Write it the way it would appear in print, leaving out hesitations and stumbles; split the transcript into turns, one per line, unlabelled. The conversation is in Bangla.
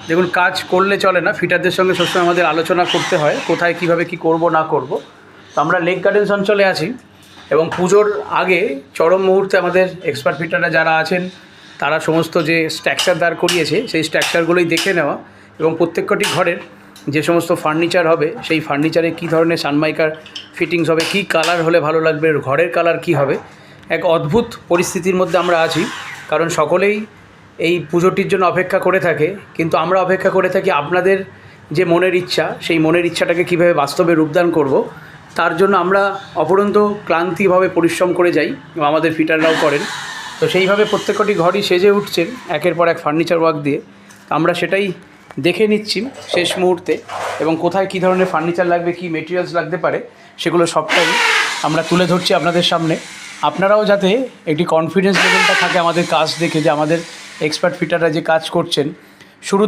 দেখুন, কাজ করলে চলে না, ফিটারদের সঙ্গে সবসময় আমাদের আলোচনা করতে হয় কোথায় কীভাবে কী করব না করব। তো আমরা লেক গার্ডেন্স অঞ্চলে আছি এবং পুজোর আগে চরম মুহূর্তে আমাদের এক্সপার্ট ফিটাররা যারা আছেন তারা সমস্ত যে স্ট্রাকচার দাঁড় করিয়েছে সেই স্ট্রাকচারগুলোই দেখে নেওয়া এবং প্রত্যেকটি ঘরের যে সমস্ত ফার্নিচার হবে সেই ফার্নিচারে কী ধরনের সানমাইকার ফিটিংস হবে, কী কালার হলে ভালো লাগবে, ঘরের কালার কী হবে। এক অদ্ভুত পরিস্থিতির মধ্যে আমরা আছি, কারণ সকলেই এই পুজোটির জন্য অপেক্ষা করে থাকে, কিন্তু আমরা অপেক্ষা করে থাকি আপনাদের যে মনের ইচ্ছা, সেই মনের ইচ্ছাটাকে কীভাবে বাস্তবে রূপদান করব, তার জন্য আমরা অপরন্ত ক্লান্তিভাবে পরিশ্রম করে যাই এবং আমাদের ফিটাররাও করেন। তো সেইভাবে প্রত্যেকটি ঘরই সেজে উঠছেন একের পর এক ফার্নিচার ওয়ার্ক দিয়ে। আমরা সেটাই দেখে নিচ্ছি শেষ মুহূর্তে, এবং কোথায় কী ধরনের ফার্নিচার লাগবে, কী মেটেরিয়ালস লাগতে পারে, সেগুলো সবটাই আমরা তুলে ধরছি আপনাদের সামনে। আপনারাও যাতে একটি কনফিডেন্স লেভেলটা থাকে আমাদের কাজ দেখে, যে আমাদের এক্সপার্ট ফিটাররা যে কাজ করছেন শুরু